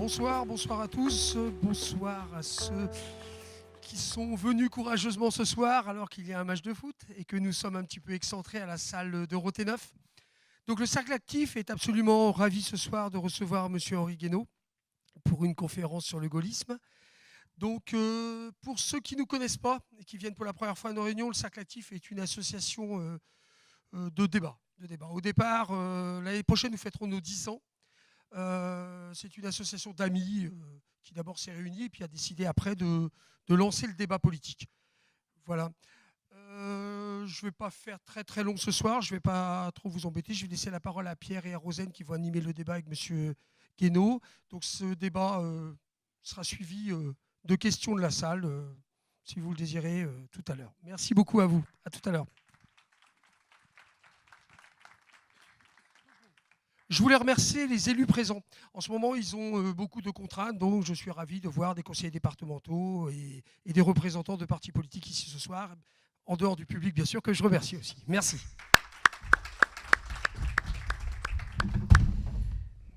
Bonsoir à tous, bonsoir à ceux qui sont venus courageusement ce soir alors qu'il y a un match de foot et que nous sommes un petit peu excentrés à la salle de Roté-Neuf. Donc le Cercle Actif est absolument ravi ce soir de recevoir M. Henri Guénaud pour une conférence sur le gaullisme. Donc pour ceux qui ne nous connaissent pas et qui viennent pour la première fois à nos réunions, le Cercle Actif est une association de débat. Au départ, l'année prochaine, nous fêterons nos 10 ans. C'est une association d'amis qui d'abord s'est réunie et puis a décidé après de lancer le débat politique. Voilà. Je ne vais pas faire très long ce soir, je ne vais pas trop vous embêter. Je vais laisser la parole à Pierre et à Rosane qui vont animer le débat avec M. Guénaud. Donc ce débat sera suivi de questions de la salle, si vous le désirez, tout à l'heure. Merci beaucoup à vous. À tout à l'heure. Je voulais remercier les élus présents. En ce moment, ils ont beaucoup de contraintes, donc je suis ravi de voir des conseillers départementaux et des représentants de partis politiques ici ce soir, en dehors du public, bien sûr, que je remercie aussi. Merci.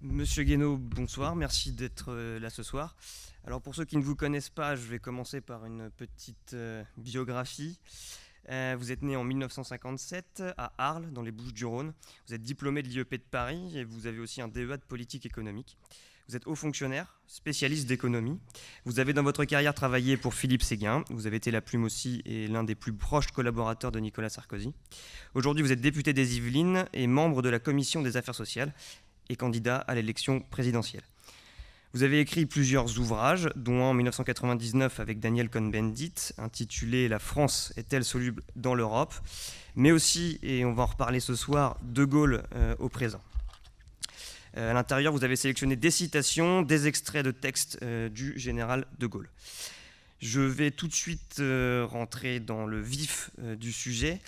Monsieur Guénaud, bonsoir, merci d'être là ce soir. Alors pour ceux qui ne vous connaissent pas, je vais commencer par une petite biographie. Vous êtes né en 1957 à Arles, dans les Bouches-du-Rhône. Vous êtes diplômé de l'IEP de Paris et vous avez aussi un DEA de politique économique. Vous êtes haut fonctionnaire, spécialiste d'économie. Vous avez dans votre carrière travaillé pour Philippe Séguin. Vous avez été la plume aussi et l'un des plus proches collaborateurs de Nicolas Sarkozy. Aujourd'hui, vous êtes député des Yvelines et membre de la Commission des affaires sociales et candidat à l'élection présidentielle. Vous avez écrit plusieurs ouvrages, dont un en 1999 avec Daniel Cohn-Bendit, intitulé « La France est-elle soluble dans l'Europe ?» mais aussi, et on va en reparler ce soir, De Gaulle au présent. À l'intérieur, vous avez sélectionné des citations, des extraits de textes du général de Gaulle. Je vais tout de suite rentrer dans le vif du sujet,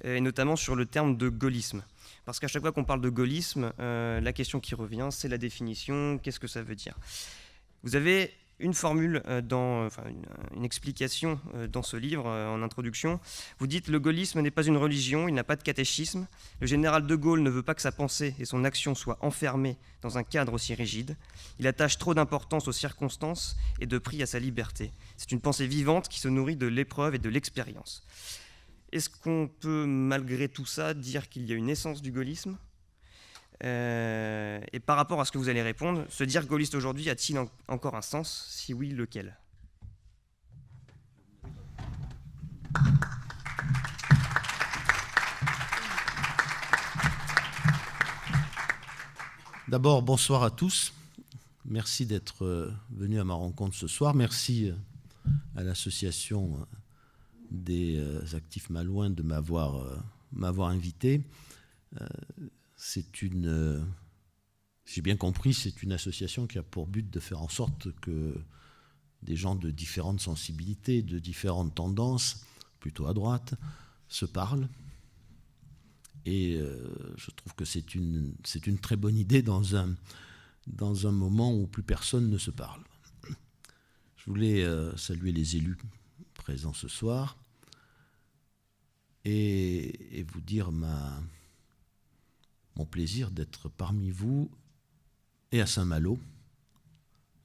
et notamment sur le terme de gaullisme. Parce qu'à chaque fois qu'on parle de gaullisme, la question qui revient, c'est la définition, qu'est-ce que ça veut dire ? Vous avez une formule, une explication dans ce livre, en introduction. Vous dites « Le gaullisme n'est pas une religion, il n'a pas de catéchisme. Le général de Gaulle ne veut pas que sa pensée et son action soient enfermées dans un cadre aussi rigide. Il attache trop d'importance aux circonstances et de prix à sa liberté. C'est une pensée vivante qui se nourrit de l'épreuve et de l'expérience. » Est-ce qu'on peut, malgré tout ça, dire qu'il y a une essence du gaullisme ? Et par rapport à ce que vous allez répondre, se dire gaulliste aujourd'hui a-t-il encore un sens ? Si oui, lequel ? D'abord, bonsoir à tous. Merci d'être venus à ma rencontre ce soir. Merci à l'association des actifs malouins de m'avoir invité. J'ai bien compris, c'est une association qui a pour but de faire en sorte que des gens de différentes sensibilités, de différentes tendances, plutôt à droite, se parlent. Et je trouve que c'est une très bonne idée dans un moment où plus personne ne se parle. Je voulais saluer les élus présents ce soir et vous dire mon plaisir d'être parmi vous et à Saint-Malo.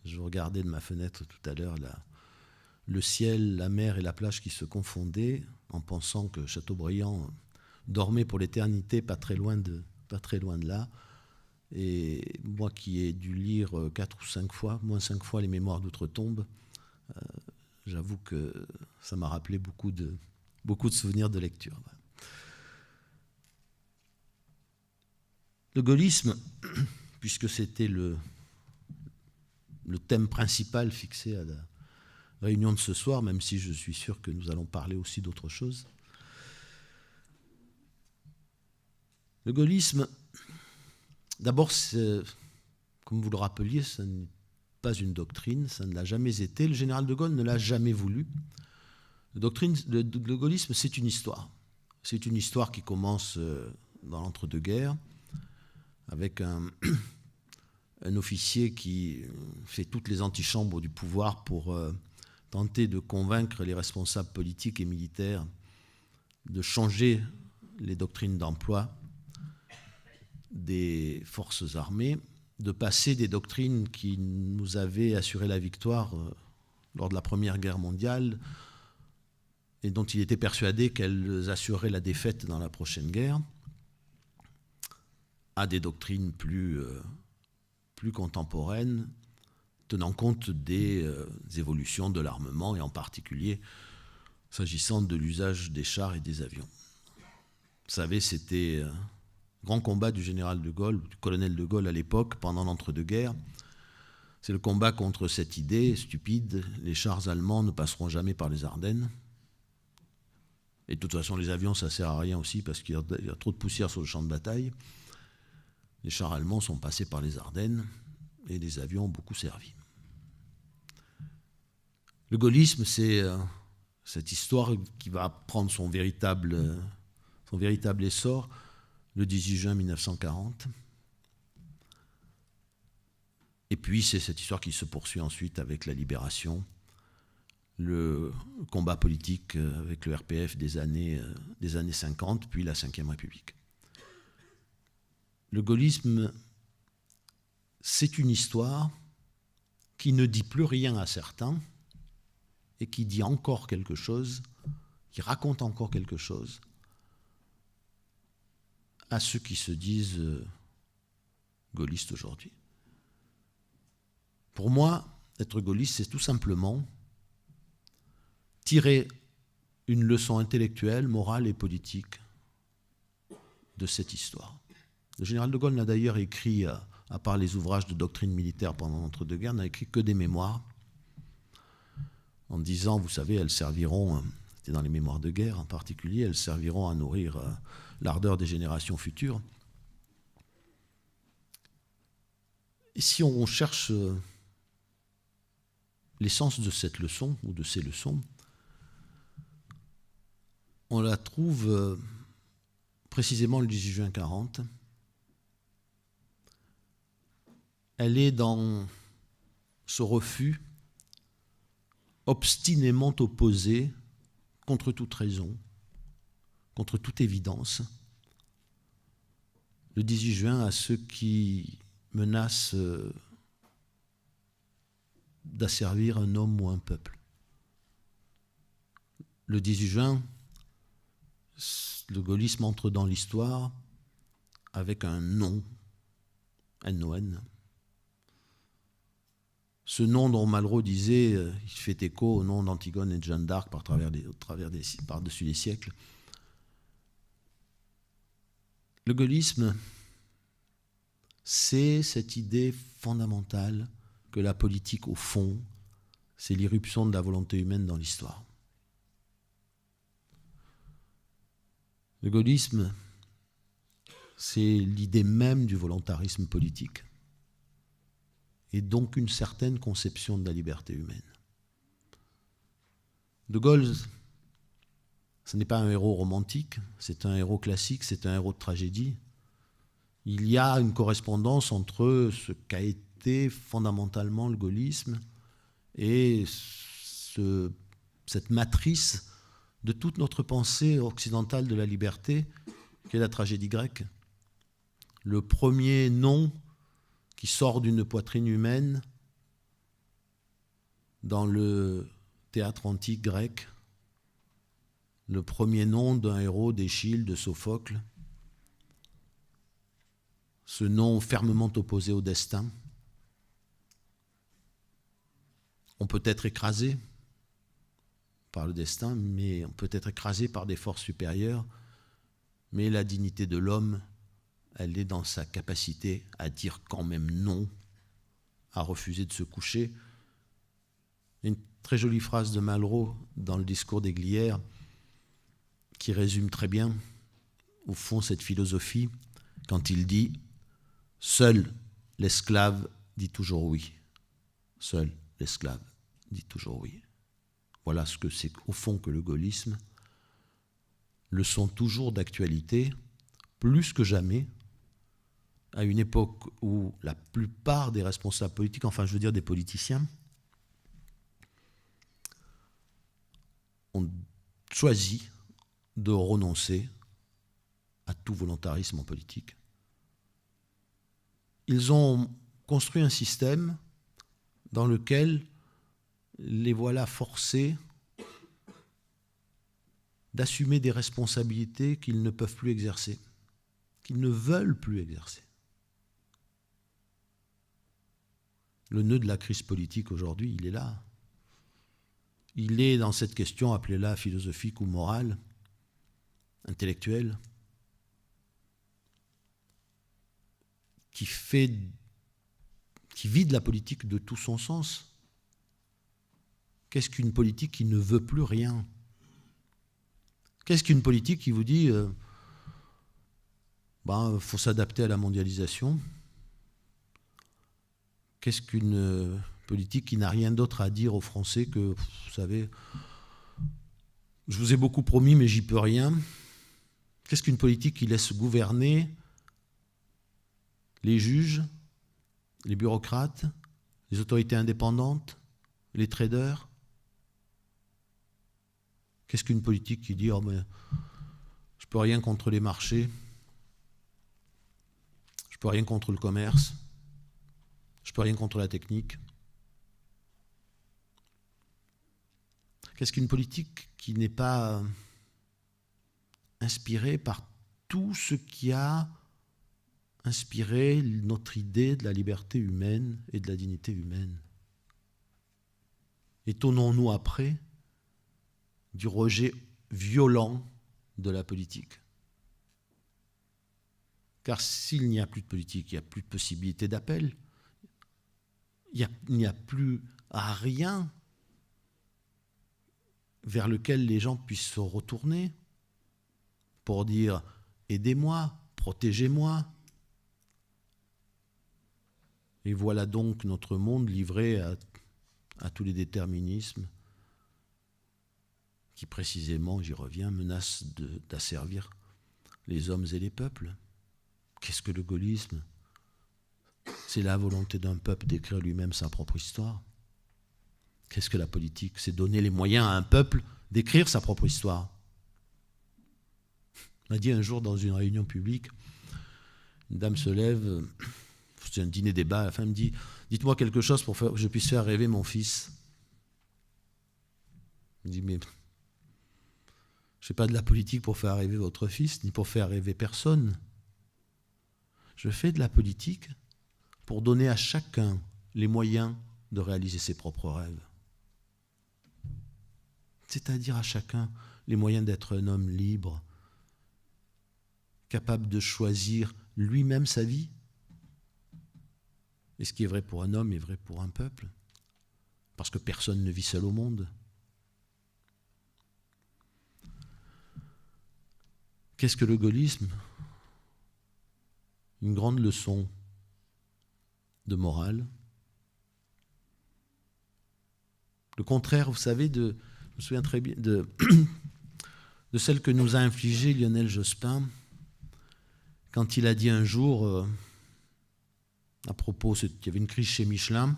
Je regardais de ma fenêtre tout à l'heure le ciel, la mer et la plage qui se confondaient en pensant que Chateaubriand dormait pour l'éternité pas très loin de là. Et moi qui ai dû lire 4 ou 5 fois, moins 5 fois les Mémoires d'Outre-Tombe, j'avoue que ça m'a rappelé beaucoup de souvenirs de lecture. Le gaullisme, puisque c'était le thème principal fixé à la réunion de ce soir, même si je suis sûr que nous allons parler aussi d'autre chose. Le gaullisme, d'abord, comme vous le rappeliez, ce n'est pas une doctrine, ça ne l'a jamais été. Le général de Gaulle ne l'a jamais voulu. Le gaullisme, c'est une histoire. C'est une histoire qui commence dans l'entre-deux-guerres, avec un officier qui fait toutes les antichambres du pouvoir pour tenter de convaincre les responsables politiques et militaires de changer les doctrines d'emploi des forces armées de passer des doctrines qui nous avaient assuré la victoire lors de la Première Guerre mondiale et dont il était persuadé qu'elles assuraient la défaite dans la prochaine guerre, à des doctrines plus contemporaines, tenant compte des évolutions de l'armement, et en particulier s'agissant de l'usage des chars et des avions. Vous savez, c'était un grand combat du général de Gaulle, du colonel de Gaulle à l'époque, pendant l'entre-deux-guerres. C'est le combat contre cette idée stupide, les chars allemands ne passeront jamais par les Ardennes. Et de toute façon, les avions, ça ne sert à rien aussi, parce qu'il y a trop de poussière sur le champ de bataille. Les chars allemands sont passés par les Ardennes, et les avions ont beaucoup servi. Le gaullisme, c'est cette histoire qui va prendre son véritable essor le 18 juin 1940. Et puis, c'est cette histoire qui se poursuit ensuite avec la libération, le combat politique avec le RPF des années 50, puis la Ve République. Le gaullisme, c'est une histoire qui ne dit plus rien à certains et qui dit encore quelque chose, qui raconte encore quelque chose à ceux qui se disent gaullistes aujourd'hui. Pour moi, être gaulliste, c'est tout simplement tirer une leçon intellectuelle, morale et politique de cette histoire. Le général de Gaulle n'a d'ailleurs écrit, à part les ouvrages de doctrine militaire pendant l'entre-deux-guerres, n'a écrit que des mémoires, en disant, vous savez, elles serviront, c'était dans les mémoires de guerre en particulier, elles serviront à nourrir l'ardeur des générations futures. Et si on cherche l'essence de cette leçon, ou de ces leçons, on la trouve précisément le 18 juin 40. Elle est dans ce refus obstinément opposé, contre toute raison, contre toute évidence, le 18 juin à ceux qui menacent d'asservir un homme ou un peuple. Le 18 juin, le gaullisme entre dans l'histoire avec un nom, N-O-N. Ce nom dont Malraux disait, il fait écho au nom d'Antigone et de Jeanne d'Arc par-dessus les siècles. Le gaullisme, c'est cette idée fondamentale que la politique, au fond, c'est l'irruption de la volonté humaine dans l'histoire. Le gaullisme, c'est l'idée même du volontarisme politique, et donc une certaine conception de la liberté humaine. De Gaulle, ce n'est pas un héros romantique, c'est un héros classique, c'est un héros de tragédie. Il y a une correspondance entre ce qu'a été fondamentalement le gaullisme et cette matrice de toute notre pensée occidentale de la liberté, qu'est la tragédie grecque. Le premier nom qui sort d'une poitrine humaine dans le théâtre antique grec, le premier nom d'un héros d'Échille, de Sophocle, ce nom fermement opposé au destin. On peut être écrasé par le destin, mais on peut être écrasé par des forces supérieures, mais la dignité de l'homme, elle est dans sa capacité à dire quand même non, à refuser de se coucher. Une très jolie phrase de Malraux dans le discours des Glières qui résume très bien, au fond, cette philosophie, quand il dit « Seul l'esclave dit toujours oui. Seul l'esclave dit toujours oui. » Voilà ce que c'est au fond que le gaullisme, leçon toujours d'actualité, plus que jamais, à une époque où la plupart des responsables politiques, enfin je veux dire des politiciens, ont choisi de renoncer à tout volontarisme en politique. Ils ont construit un système dans lequel les voilà forcés d'assumer des responsabilités qu'ils ne peuvent plus exercer, qu'ils ne veulent plus exercer. Le nœud de la crise politique aujourd'hui, il est là. Il est dans cette question, appelez-la philosophique ou morale, intellectuelle, qui vide la politique de tout son sens. Qu'est-ce qu'une politique qui ne veut plus rien? Qu'est-ce qu'une politique qui vous dit faut s'adapter à la mondialisation? Qu'est-ce qu'une politique qui n'a rien d'autre à dire aux Français que, vous savez, je vous ai beaucoup promis mais j'y peux rien? Qu'est-ce qu'une politique qui laisse gouverner les juges, les bureaucrates, les autorités indépendantes, les traders? Qu'est-ce qu'une politique qui dit mais je peux rien contre les marchés, je peux rien contre le commerce, je peux rien contre la technique? Qu'est-ce qu'une politique qui n'est pas inspirée par tout ce qui a inspiré notre idée de la liberté humaine et de la dignité humaine? Étonnons-nous après du rejet violent de la politique. Car s'il n'y a plus de politique, il n'y a plus de possibilité d'appel, il n'y a plus à rien vers lequel les gens puissent se retourner pour dire « aidez-moi, protégez-moi ». Et voilà donc notre monde livré à tous les déterminismes qui précisément, j'y reviens, menacent d'asservir les hommes et les peuples. Qu'est-ce que le gaullisme? C'est la volonté d'un peuple d'écrire lui-même sa propre histoire. Qu'est-ce que la politique? C'est donner les moyens à un peuple d'écrire sa propre histoire. On m'a dit un jour dans une réunion publique, une dame se lève, c'est un dîner-débat, à la fin elle me dit « Dites-moi quelque chose pour que je puisse faire rêver mon fils. » Je me dis « Mais je ne fais pas de la politique pour faire rêver votre fils, ni pour faire rêver personne. Je fais de la politique pour donner à chacun les moyens de réaliser ses propres rêves. C'est-à-dire à chacun les moyens d'être un homme libre, capable de choisir lui-même sa vie. Et ce qui est vrai pour un homme est vrai pour un peuple, parce que personne ne vit seul au monde. Qu'est-ce que le gaullisme? Une grande leçon de morale. Le contraire, vous savez, je me souviens très bien de celle que nous a infligée Lionel Jospin quand il a dit un jour, à propos, il y avait une crise chez Michelin,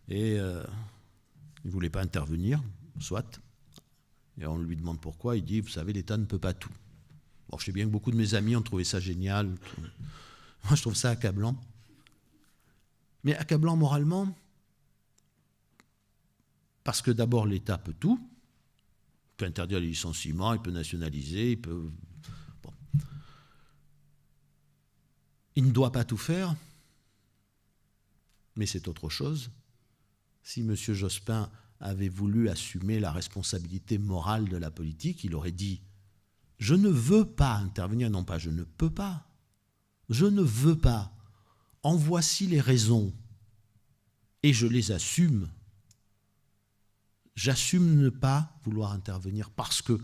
et il ne voulait pas intervenir, soit. Et on lui demande pourquoi, il dit, vous savez, l'État ne peut pas tout. Bon, je sais bien que beaucoup de mes amis ont trouvé ça génial. Moi, je trouve ça accablant. Mais accablant moralement, parce que d'abord, l'État peut tout. Il peut interdire les licenciements, il peut nationaliser, il peut... Bon. Il ne doit pas tout faire, mais c'est autre chose. Si M. Jospin avait voulu assumer la responsabilité morale de la politique, il aurait dit « Je ne veux pas intervenir, non pas je ne peux pas, je ne veux pas. En voici les raisons, et je les assume. J'assume ne pas vouloir intervenir parce que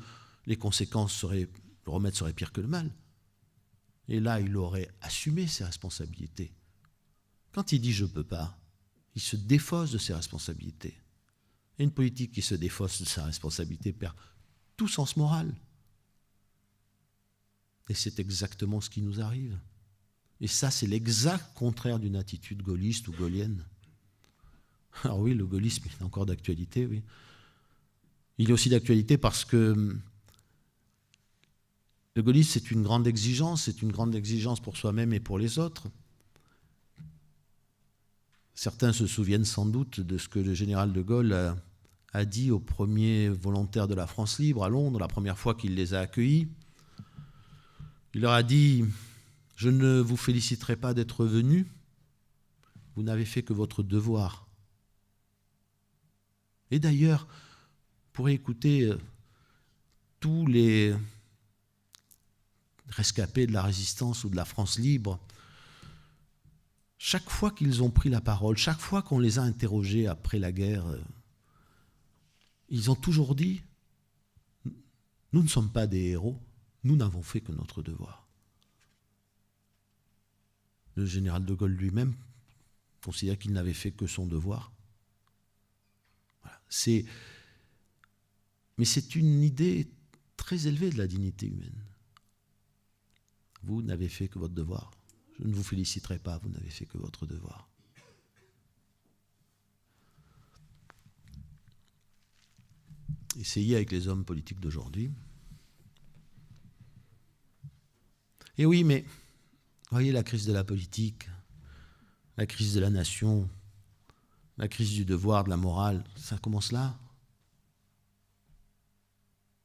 les conséquences seraient, le remède serait pire que le mal. » Et là, il aurait assumé ses responsabilités. Quand il dit « je ne peux pas », il se défausse de ses responsabilités. Et une politique qui se défausse de sa responsabilité perd tout sens moral. Et c'est exactement ce qui nous arrive. Et ça, c'est l'exact contraire d'une attitude gaulliste ou gaullienne. Alors oui, le gaullisme est encore d'actualité, oui. Il est aussi d'actualité parce que le gaullisme, c'est une grande exigence pour soi-même et pour les autres. Certains se souviennent sans doute de ce que le général de Gaulle a dit aux premiers volontaires de la France libre à Londres, la première fois qu'il les a accueillis. Il leur a dit « Je ne vous féliciterai pas d'être venus, vous n'avez fait que votre devoir. » Et d'ailleurs, vous pourrez écouter tous les rescapés de la résistance ou de la France libre. Chaque fois qu'ils ont pris la parole, chaque fois qu'on les a interrogés après la guerre, ils ont toujours dit « Nous ne sommes pas des héros, nous n'avons fait que notre devoir. » Le général de Gaulle lui-même considère qu'il n'avait fait que son devoir. Voilà. Mais c'est une idée très élevée de la dignité humaine. Vous n'avez fait que votre devoir. Je ne vous féliciterai pas, vous n'avez fait que votre devoir. Essayez avec les hommes politiques d'aujourd'hui. Et oui, mais voyez la crise de la politique, la crise de la nation, la crise du devoir, de la morale, ça commence là.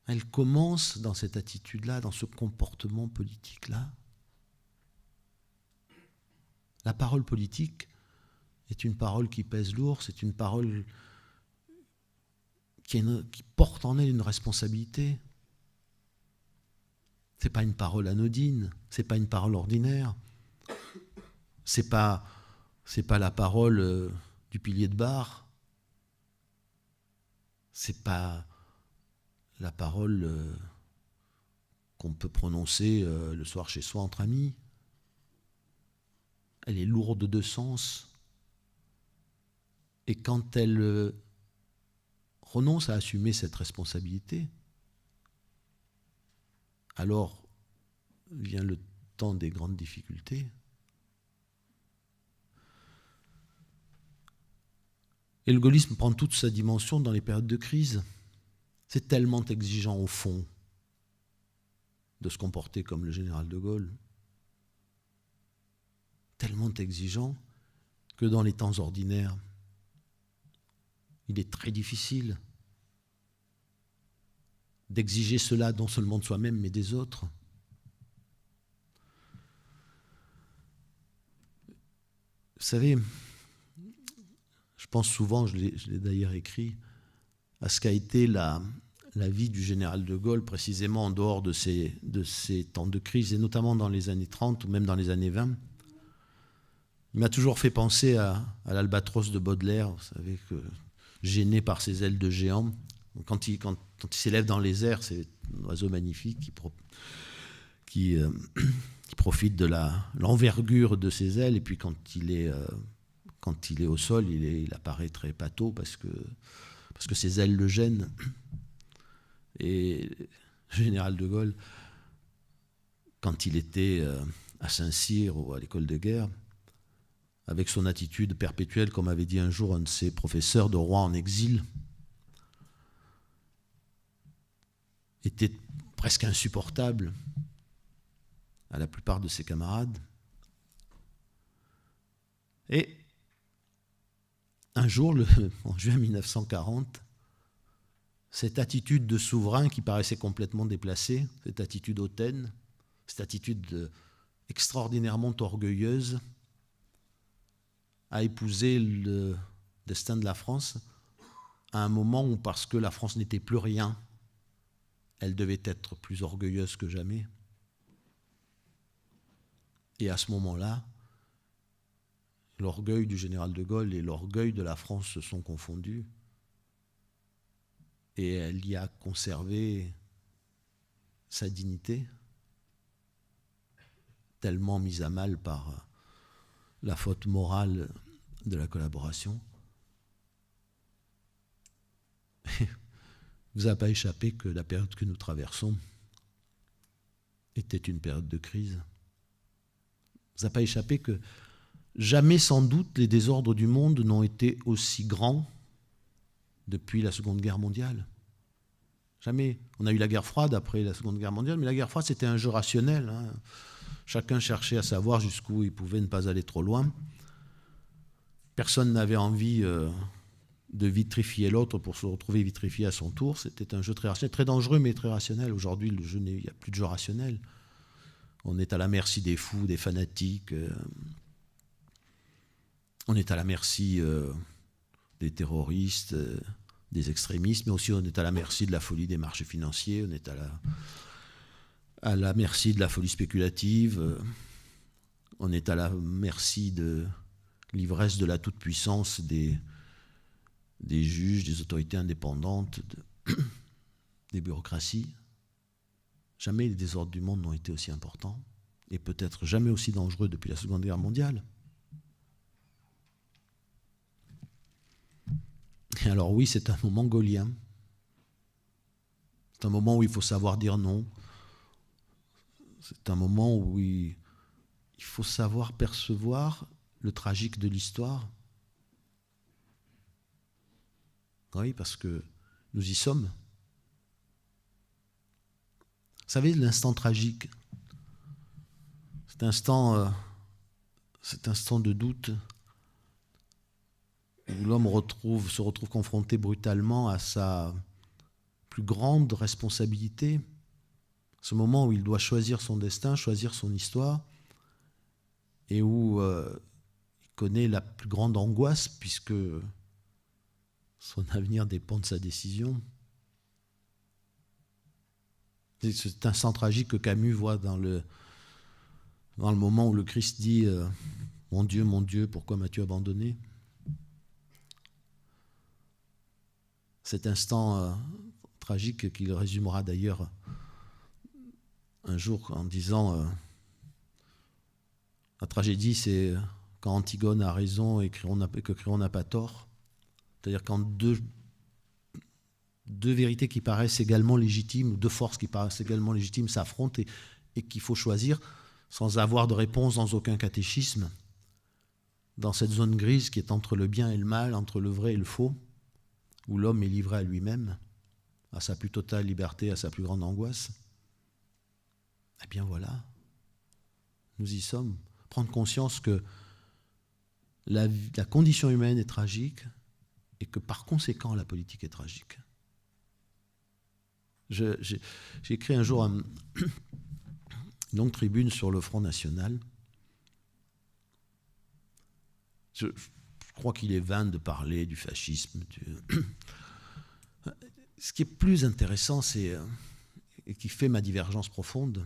Elle commence dans cette attitude-là, dans ce comportement politique-là. La parole politique est une parole qui pèse lourd, c'est une parole qui porte en elle une responsabilité. Ce n'est pas une parole anodine, ce n'est pas une parole ordinaire, ce n'est pas la parole du pilier de bar, ce n'est pas la parole qu'on peut prononcer le soir chez soi entre amis. Elle est lourde de sens. Et quand elle renonce à assumer cette responsabilité, alors vient le temps des grandes difficultés. Et le gaullisme prend toute sa dimension dans les périodes de crise. C'est tellement exigeant au fond de se comporter comme le général de Gaulle. Tellement exigeant que dans les temps ordinaires, il est très difficile d'exiger cela non seulement de soi-même, mais des autres. Vous savez, je pense souvent, je l'ai d'ailleurs écrit, à ce qu'a été la vie du général de Gaulle, précisément en dehors de ces temps de crise, et notamment dans les années 30 ou même dans les années 20. Il m'a toujours fait penser à l'albatros de Baudelaire, vous savez, gêné par ses ailes de géant. Quand il s'élève dans les airs, c'est un oiseau magnifique qui profite de l'envergure de ses ailes, et puis quand il est au sol, il apparaît très pâteau parce que ses ailes le gênent. Et le général de Gaulle, quand il était à Saint-Cyr ou à l'école de guerre, avec son attitude perpétuelle, comme avait dit un jour un de ses professeurs de roi en exil, était presque insupportable à la plupart de ses camarades. Et un jour, en juin 1940, cette attitude de souverain qui paraissait complètement déplacée, cette attitude hautaine, cette attitude extraordinairement orgueilleuse, a épousé le destin de la France à un moment où, parce que la France n'était plus rien, elle devait être plus orgueilleuse que jamais. Et à ce moment-là, l'orgueil du général de Gaulle et l'orgueil de la France se sont confondus. Et elle y a conservé sa dignité, tellement mise à mal par la faute morale de la collaboration. Il ne vous a pas échappé que la période que nous traversons était une période de crise. Il ne vous a pas échappé que jamais sans doute les désordres du monde n'ont été aussi grands depuis la Seconde Guerre mondiale. Jamais. On a eu la guerre froide après la Seconde Guerre mondiale, mais la guerre froide, c'était un jeu rationnel. Chacun cherchait à savoir jusqu'où il pouvait ne pas aller trop loin. Personne n'avait envie de vitrifier l'autre pour se retrouver vitrifié à son tour. C'était un jeu très rationnel, très dangereux, mais très rationnel. Aujourd'hui, il n'y a plus de jeu rationnel. On est à la merci des fous, des fanatiques. On est à la merci des terroristes, des extrémistes, mais aussi on est à la merci de la folie des marchés financiers, on est à la merci de la folie spéculative, on est à la merci de l'ivresse de la toute-puissance des juges, des autorités indépendantes, des bureaucraties. Jamais les désordres du monde n'ont été aussi importants, et peut-être jamais aussi dangereux depuis la Seconde Guerre mondiale. Et alors oui, c'est un moment gaulien. C'est un moment où il faut savoir dire non. C'est un moment où il faut savoir percevoir le tragique de l'histoire. Oui, parce que nous y sommes. Vous savez, l'instant tragique, cet instant de doute, où l'homme se retrouve confronté brutalement à sa plus grande responsabilité, ce moment où il doit choisir son destin, choisir son histoire, et où il connaît la plus grande angoisse, puisque son avenir dépend de sa décision. C'est un instant tragique que Camus voit dans le moment où le Christ dit « Mon Dieu, pourquoi m'as-tu abandonné ?» Cet instant tragique qu'il résumera d'ailleurs un jour en disant la tragédie, c'est quand Antigone a raison et que Créon n'a pas tort. C'est-à-dire quand deux vérités qui paraissent également légitimes, ou deux forces qui paraissent également légitimes s'affrontent et qu'il faut choisir sans avoir de réponse dans aucun catéchisme, dans cette zone grise qui est entre le bien et le mal, entre le vrai et le faux, où l'homme est livré à lui-même, à sa plus totale liberté, à sa plus grande angoisse. Eh bien voilà, nous y sommes. Prendre conscience que la condition humaine est tragique et que par conséquent la politique est tragique. J'ai écrit un jour une longue tribune sur le Front National. Je crois qu'il est vain de parler du fascisme. Ce qui est plus intéressant, et qui fait ma divergence profonde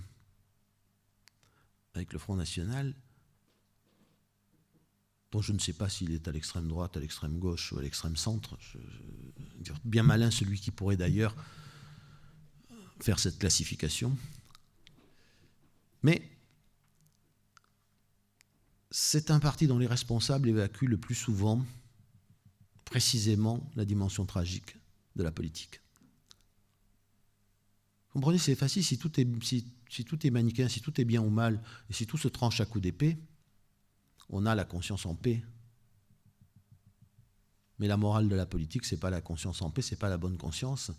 avec le Front National, dont je ne sais pas s'il est à l'extrême droite, à l'extrême gauche ou à l'extrême centre. Bien malin celui qui pourrait d'ailleurs faire cette classification. Mais c'est un parti dont les responsables évacuent le plus souvent, précisément, la dimension tragique de la politique. Vous comprenez, c'est facile, si tout est manichéen, si tout est bien ou mal, et si tout se tranche à coups d'épée, on a la conscience en paix. Mais la morale de la politique, ce n'est pas la conscience en paix, ce n'est pas la bonne conscience.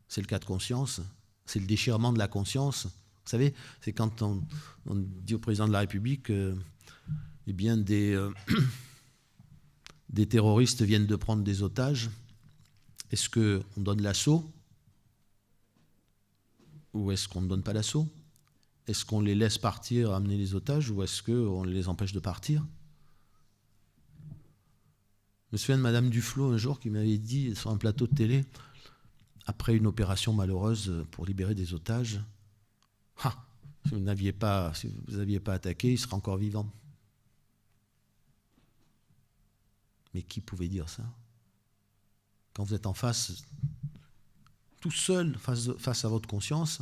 C'est le cas de conscience, c'est le déchirement de la conscience. Vous savez, c'est quand on dit au président de la République eh bien des terroristes viennent de prendre des otages. Est-ce qu'on donne l'assaut ou est-ce qu'on ne donne pas l'assaut? Est-ce qu'on les laisse partir, amener les otages, ou est-ce qu'on les empêche de partir? Je me souviens de Madame Duflot un jour qui m'avait dit sur un plateau de télé, après une opération malheureuse pour libérer des otages, si vous n'aviez pas attaqué, il serait encore vivant. Mais qui pouvait dire ça? Quand vous êtes en face, tout seul, face à votre conscience,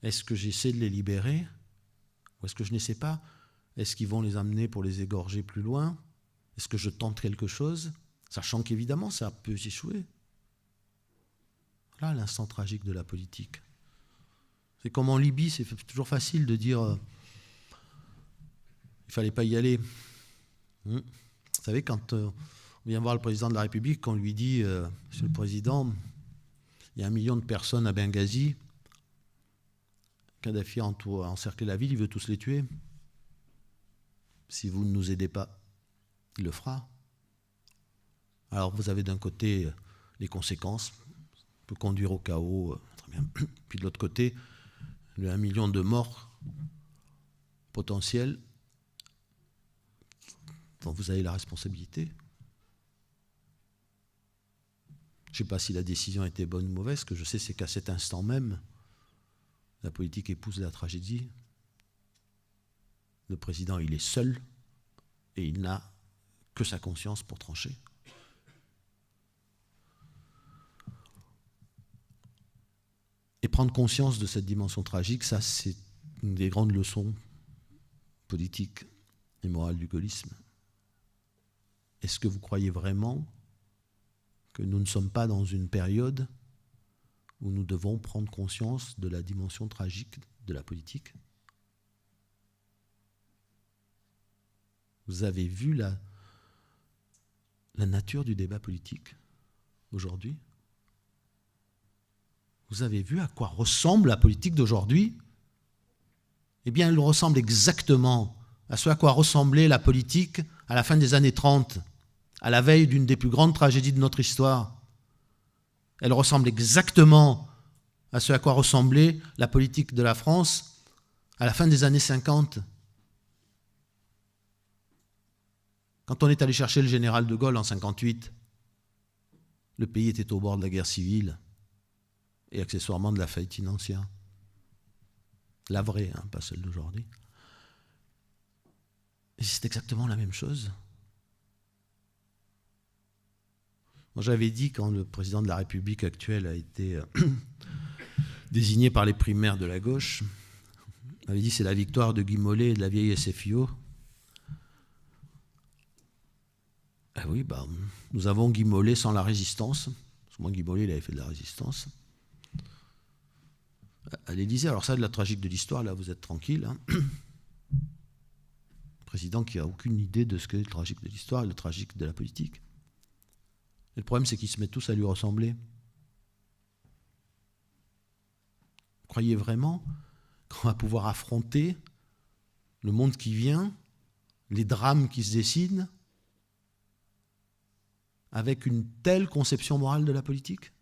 est-ce que j'essaie de les libérer ou est-ce que je n'essaie pas? Est-ce qu'ils vont les amener pour les égorger plus loin? Est-ce que je tente quelque chose, sachant qu'évidemment ça peut échouer? Voilà l'instant tragique de la politique. C'est comme en Libye, c'est toujours facile de dire il ne fallait pas y aller. Vous savez, quand on vient voir le président de la République, on lui dit Monsieur le Président, il y a 1 million de personnes à Benghazi, Kadhafi a encerclé la ville, il veut tous les tuer. Si vous ne nous aidez pas. il le fera. Alors vous avez d'un côté les conséquences, peut conduire au chaos, très bien. Puis de l'autre côté, le 1 million de morts potentiels dont vous avez la responsabilité. Je ne sais pas si la décision était bonne ou mauvaise. Ce que je sais, c'est qu'à cet instant même, la politique épouse la tragédie. Le président, il est seul et il n'a que sa conscience pour trancher. Et prendre conscience de cette dimension tragique, ça, c'est une des grandes leçons politiques et morales du gaullisme. Est-ce que vous croyez vraiment que nous ne sommes pas dans une période où nous devons prendre conscience de la dimension tragique de la politique? Vous avez vu la nature du débat politique aujourd'hui? Vous avez vu à quoi ressemble la politique d'aujourd'hui? Eh bien, elle ressemble exactement à ce à quoi ressemblait la politique à la fin des années 30, à la veille d'une des plus grandes tragédies de notre histoire. Elle ressemble exactement à ce à quoi ressemblait la politique de la France à la fin des années 50. Quand on est allé chercher le général de Gaulle en 58, le pays était au bord de la guerre civile et accessoirement de la faillite financière. La vraie, hein, pas celle d'aujourd'hui. Et c'est exactement la même chose. Moi, j'avais dit, quand le président de la République actuelle a été désigné par les primaires de la gauche, j'avais dit c'est la victoire de Guy Mollet et de la vieille SFIO. Ah oui, nous avons Guy Mollet sans la résistance. Parce que moi, Guy Mollet, il avait fait de la résistance. À l'Élysée, alors ça, de la tragique de l'histoire, là, vous êtes tranquille. Hein. Président qui n'a aucune idée de ce qu'est le tragique de l'histoire et le tragique de la politique. Et le problème, c'est qu'ils se mettent tous à lui ressembler. Vous croyez vraiment qu'on va pouvoir affronter le monde qui vient, les drames qui se dessinent, avec une telle conception morale de la politique?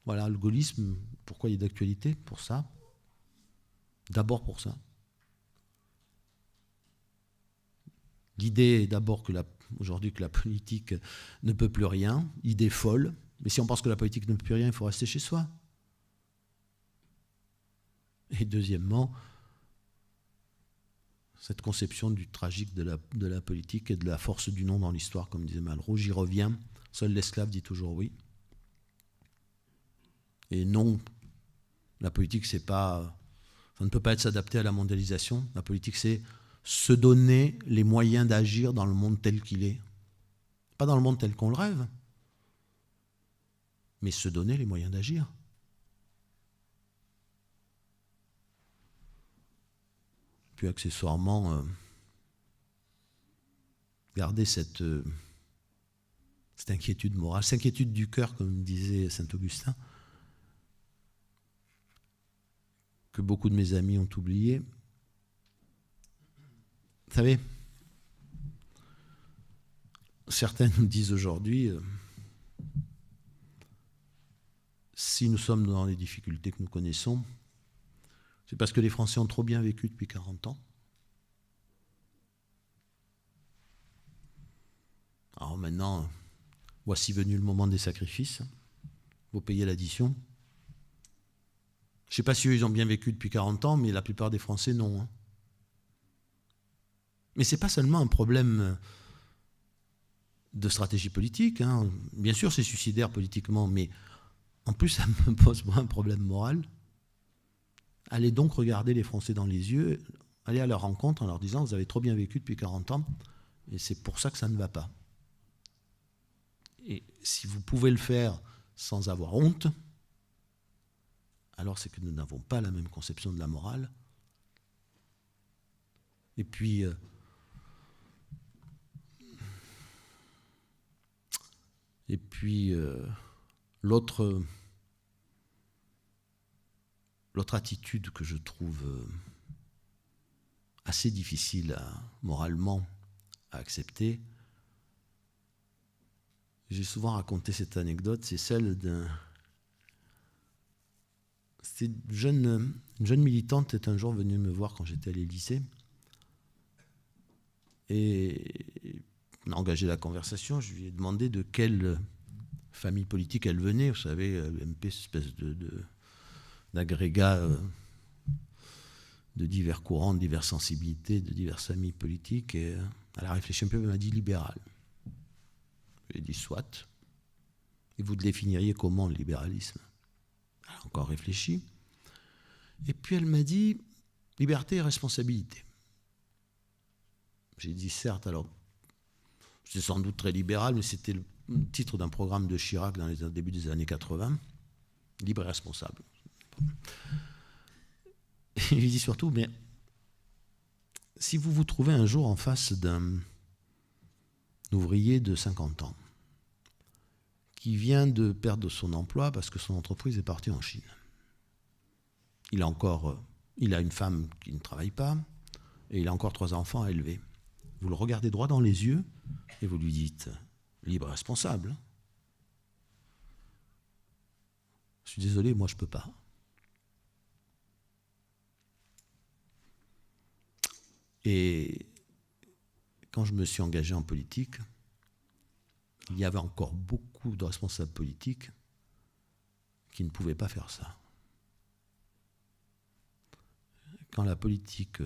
Voilà, le gaullisme, pourquoi il est d'actualité? Pour ça. D'abord pour ça. L'idée est d'abord aujourd'hui que la politique ne peut plus rien, idée folle, mais si on pense que la politique ne peut plus rien, il faut rester chez soi. Et deuxièmement, cette conception du tragique de la politique et de la force du non dans l'histoire, comme disait Malraux, j'y reviens, seul l'esclave dit toujours oui. Et non, la politique, ça ne peut pas être s'adapter à la mondialisation. La politique, c'est se donner les moyens d'agir dans le monde tel qu'il est. Pas dans le monde tel qu'on le rêve, mais se donner les moyens d'agir. Puis accessoirement, garder cette inquiétude morale, cette inquiétude du cœur, comme disait saint Augustin, que beaucoup de mes amis ont oublié. Vous savez, certains nous disent aujourd'hui, si nous sommes dans les difficultés que nous connaissons, c'est parce que les Français ont trop bien vécu depuis 40 ans. Alors maintenant, voici venu le moment des sacrifices. Vous payez l'addition. Je ne sais pas si eux, ils ont bien vécu depuis 40 ans, mais la plupart des Français, non. Hein. Mais ce n'est pas seulement un problème de stratégie politique. Hein. Bien sûr, c'est suicidaire politiquement, mais en plus, ça me pose moi un problème moral. Allez donc regarder les Français dans les yeux, allez à leur rencontre en leur disant « Vous avez trop bien vécu depuis 40 ans, et c'est pour ça que ça ne va pas. » Et si vous pouvez le faire sans avoir honte, alors c'est que nous n'avons pas la même conception de la morale. Et puis, l'autre attitude que je trouve assez difficile moralement à accepter. J'ai souvent raconté cette anecdote, c'est celle c'était une jeune militante est un jour venue me voir quand j'étais à l'Élysée. Et on a engagé la conversation. Je lui ai demandé de quelle famille politique elle venait. Vous savez, MP, espèce d'agrégat de divers courants, de diverses sensibilités, de diverses familles politiques. Et elle a réfléchi un peu, elle m'a dit libéral. Je lui ai dit soit. Et vous définiriez comment le libéralisme? Elle a encore réfléchi. Et puis elle m'a dit liberté et responsabilité. J'ai dit certes, alors c'est sans doute très libéral, mais c'était le titre d'un programme de Chirac dans les débuts des années 80, libre et responsable. Et je lui dis surtout, mais si vous vous trouvez un jour en face d'un ouvrier de 50 ans qui vient de perdre son emploi parce que son entreprise est partie en Chine, il a une femme qui ne travaille pas et il a encore 3 enfants à élever. Vous le regardez droit dans les yeux et vous lui dites « libre et responsable ». Je suis désolé, moi je ne peux pas. Et quand je me suis engagé en politique, il y avait encore beaucoup de responsables politiques qui ne pouvaient pas faire ça. Quand la politique...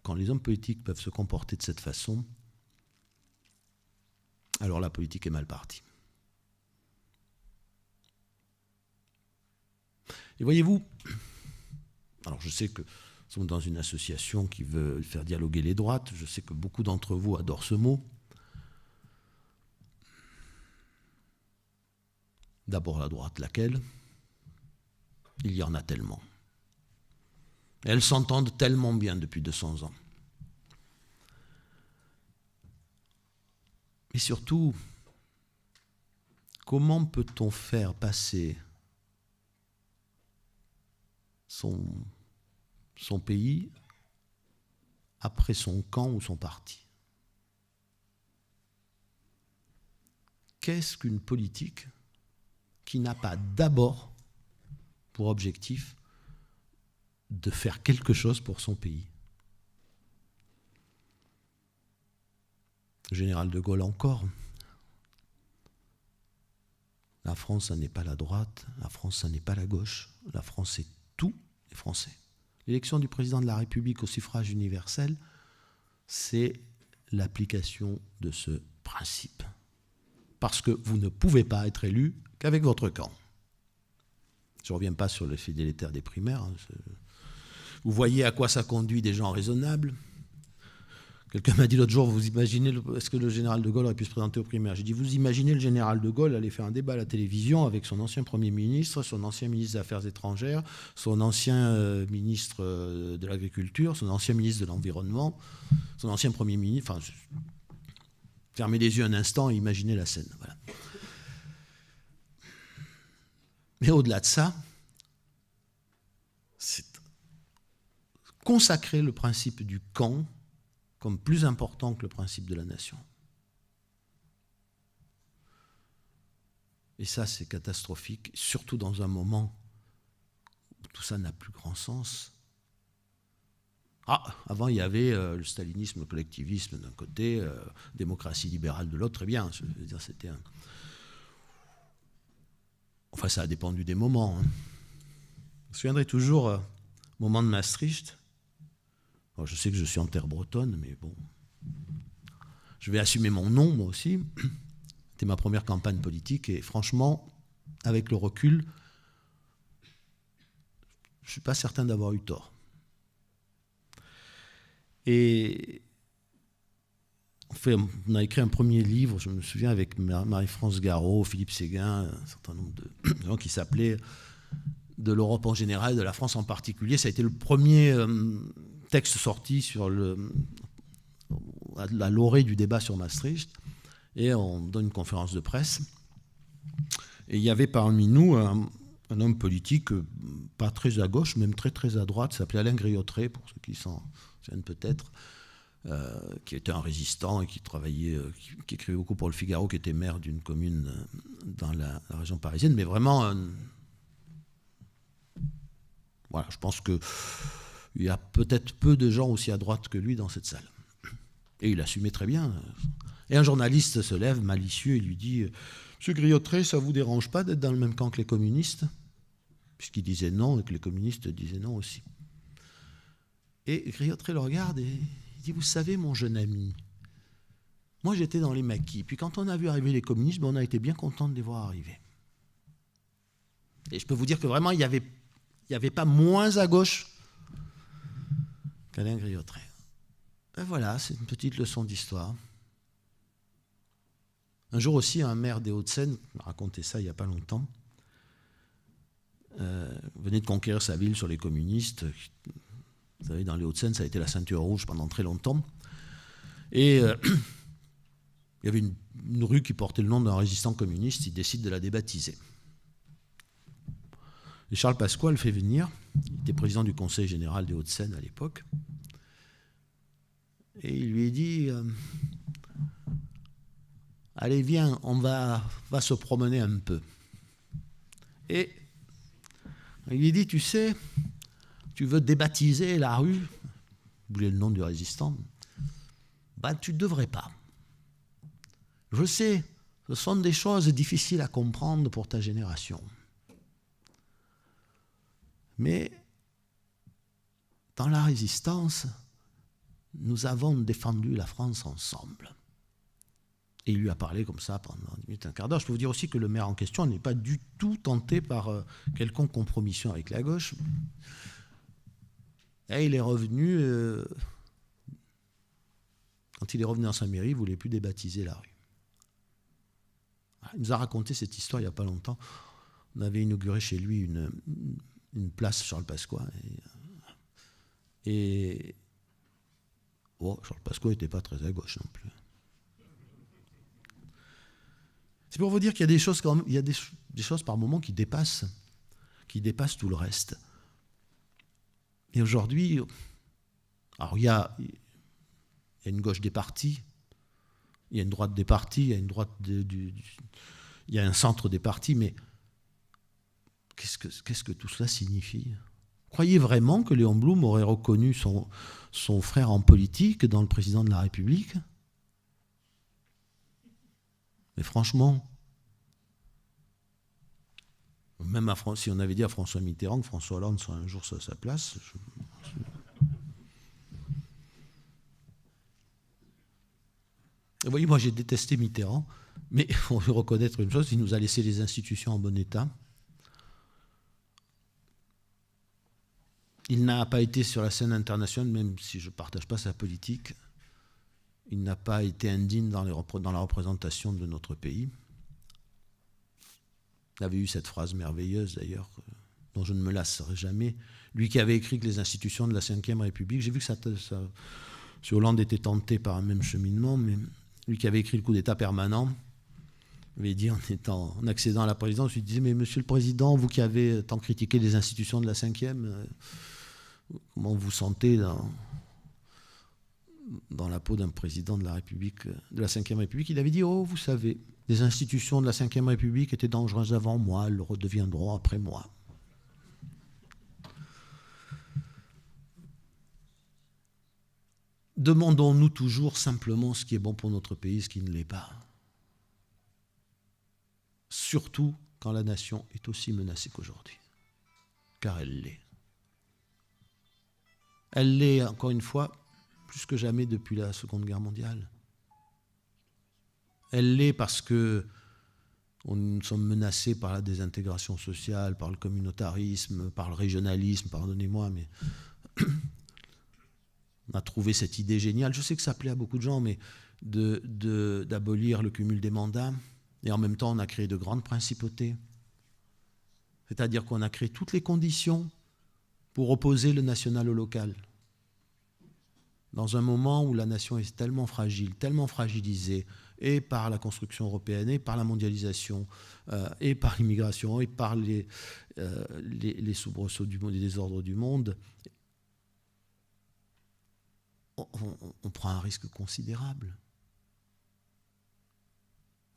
Quand les hommes politiques peuvent se comporter de cette façon, alors la politique est mal partie. Et voyez-vous, alors je sais que nous sommes dans une association qui veut faire dialoguer les droites, je sais que beaucoup d'entre vous adorent ce mot. D'abord la droite, laquelle? Il y en a tellement. Elles s'entendent tellement bien depuis 200 ans. Et surtout, comment peut-on faire passer son pays après son camp ou son parti? Qu'est-ce qu'une politique qui n'a pas d'abord pour objectif de faire quelque chose pour son pays? Le général de Gaulle encore. La France, ça n'est pas la droite, la France, ça n'est pas la gauche, la France, c'est tous les Français. L'élection du président de la République au suffrage universel, c'est l'application de ce principe. Parce que vous ne pouvez pas être élu qu'avec votre camp. Je ne reviens pas sur l'effet délétère des primaires. Vous voyez à quoi ça conduit des gens raisonnables. Quelqu'un m'a dit l'autre jour, vous imaginez, est-ce que le général de Gaulle aurait pu se présenter aux primaires? J'ai dit, vous imaginez le général de Gaulle aller faire un débat à la télévision avec son ancien Premier ministre, son ancien ministre des Affaires étrangères, son ancien ministre de l'Agriculture, son ancien ministre de l'Environnement, son ancien Premier ministre, enfin, fermez les yeux un instant et imaginez la scène. Voilà. Mais au-delà de ça, c'est consacrer le principe du camp comme plus important que le principe de la nation. Et ça, c'est catastrophique, surtout dans un moment où tout ça n'a plus grand sens. Avant, il y avait le stalinisme, le collectivisme d'un côté, démocratie libérale de l'autre, très bien. Je veux dire, c'était un... Enfin, ça a dépendu des moments. Hein. Je me souviendrai toujours, au moment de Maastricht, alors, je sais que je suis en terre bretonne, mais bon, je vais assumer mon nom, moi aussi. C'était ma première campagne politique, et franchement, avec le recul, je ne suis pas certain d'avoir eu tort. Et on a écrit un premier livre, je me souviens, avec Marie-France Garot, Philippe Séguin, un certain nombre de gens qui s'appelaient de l'Europe en général, de la France en particulier. Ça a été le premier texte sorti sur la laurée du débat sur Maastricht. Et on donne une conférence de presse. Et il y avait parmi nous un homme politique pas très à gauche, même très très à droite, s'appelait Alain Griotret, pour ceux qui s'en souviennent peut-être, qui était un résistant et qui travaillait, qui écrivait beaucoup pour Le Figaro, qui était maire d'une commune dans la région parisienne, mais vraiment, voilà, je pense qu'il y a peut-être peu de gens aussi à droite que lui dans cette salle. Et il assumait très bien. Et un journaliste se lève, malicieux, et lui dit « Monsieur Griotret, ça ne vous dérange pas d'être dans le même camp que les communistes ?» Puisqu'il disait non et que les communistes disaient non aussi. Et Griotret le regarde et il dit « Vous savez, mon jeune ami, moi j'étais dans les maquis, puis quand on a vu arriver les communistes, on a été bien content de les voir arriver. » Et je peux vous dire que vraiment, il n'y avait pas moins à gauche qu'Alain Griotret. Ben voilà, c'est une petite leçon d'histoire. Un jour aussi, un maire des Hauts-de-Seine m'a raconté ça il n'y a pas longtemps. Venait de conquérir sa ville sur les communistes. Vous savez, dans les Hauts-de-Seine, ça a été la ceinture rouge pendant très longtemps. Et il y avait une rue qui portait le nom d'un résistant communiste. Il décide de la débaptiser. Et Charles Pasqua le fait venir. Il était président du Conseil général des Hauts-de-Seine à l'époque. Et il lui dit « Allez, viens, on va se promener un peu. » Et il lui dit « Tu sais, tu veux débaptiser la rue, vous voulez le nom du résistant, ben, tu ne devrais pas. Je sais, ce sont des choses difficiles à comprendre pour ta génération. Mais dans la résistance, nous avons défendu la France ensemble. » Et il lui a parlé comme ça pendant 10 minutes, un quart d'heure. Je peux vous dire aussi que le maire en question n'est pas du tout tenté par quelconque compromission avec la gauche. Et il est revenu, quand il est revenu dans sa mairie, il ne voulait plus débaptiser la rue. Il nous a raconté cette histoire il n'y a pas longtemps. On avait inauguré chez lui une place Charles Pasqua. Et Charles Pasqua n'était pas très à gauche non plus. C'est pour vous dire qu'il y a des choses, il y a des choses par moments qui dépassent tout le reste. Et aujourd'hui, alors il y a une gauche des partis, il y a une droite des partis, il y a une droite il y a un centre des partis, mais qu'est-ce que tout cela signifie ? Croyez vraiment que Léon Blum aurait reconnu son frère en politique dans le président de la République ? Mais franchement, même si on avait dit à François Mitterrand que François Hollande serait un jour à sa place, vous voyez, moi j'ai détesté Mitterrand, mais il faut reconnaître une chose, il nous a laissé les institutions en bon état. Il n'a pas été sur la scène internationale, même si je ne partage pas sa politique. Il n'a pas été indigne dans la représentation de notre pays. Il avait eu cette phrase merveilleuse, d'ailleurs, dont je ne me lasserai jamais. Lui qui avait écrit que les institutions de la Ve République, j'ai vu que M. Hollande était tenté par un même cheminement, mais lui qui avait écrit le coup d'État permanent, il avait dit en accédant à la présidence, il disait « Mais Monsieur le Président, vous qui avez tant critiqué les institutions de la Ve, comment vous sentez dans la peau d'un président de la République, de la Ve République ?» Il avait dit « Oh, vous savez, les institutions de la Ve République étaient dangereuses avant moi, elles le redeviendront après moi. » Demandons-nous toujours simplement ce qui est bon pour notre pays, ce qui ne l'est pas. Surtout quand la nation est aussi menacée qu'aujourd'hui. Car elle l'est. Elle l'est, encore une fois, plus que jamais depuis la Seconde Guerre mondiale. Elle l'est parce que nous sommes menacés par la désintégration sociale, par le communautarisme, par le régionalisme, pardonnez-moi, mais on a trouvé cette idée géniale, je sais que ça plaît à beaucoup de gens, mais d'abolir le cumul des mandats, et en même temps on a créé de grandes principautés. C'est-à-dire qu'on a créé toutes les conditions pour opposer le national au local. Dans un moment où la nation est tellement fragile, tellement fragilisée, et par la construction européenne, et par la mondialisation, et par l'immigration, et par les soubresauts du monde, les désordres du monde, on prend un risque considérable.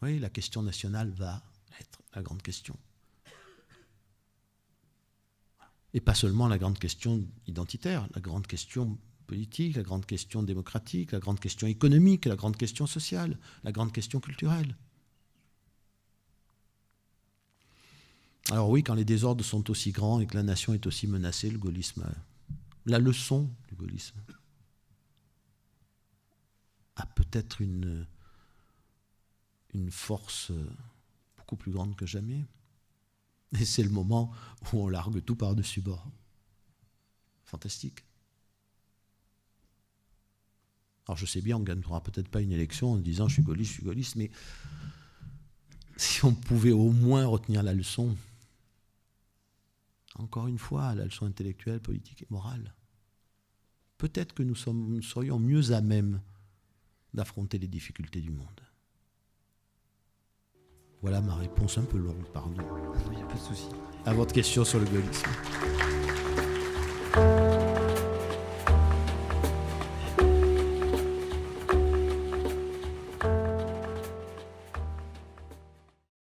Oui, la question nationale va être la grande question. Et pas seulement la grande question identitaire, la grande question politique, la grande question démocratique, la grande question économique, la grande question sociale, la grande question culturelle. Alors oui, quand les désordres sont aussi grands et que la nation est aussi menacée, le gaullisme, la leçon du gaullisme a peut-être une force beaucoup plus grande que jamais. Et c'est le moment où on largue tout par-dessus bord. Fantastique. Alors je sais bien, on ne gagnera peut-être pas une élection en disant je suis gaulliste, mais si on pouvait au moins retenir la leçon, encore une fois, la leçon intellectuelle, politique et morale, peut-être que nous serions mieux à même d'affronter les difficultés du monde. Voilà ma réponse un peu longue, pardon. Il n'y a pas de souci. À votre question sur le gaullisme.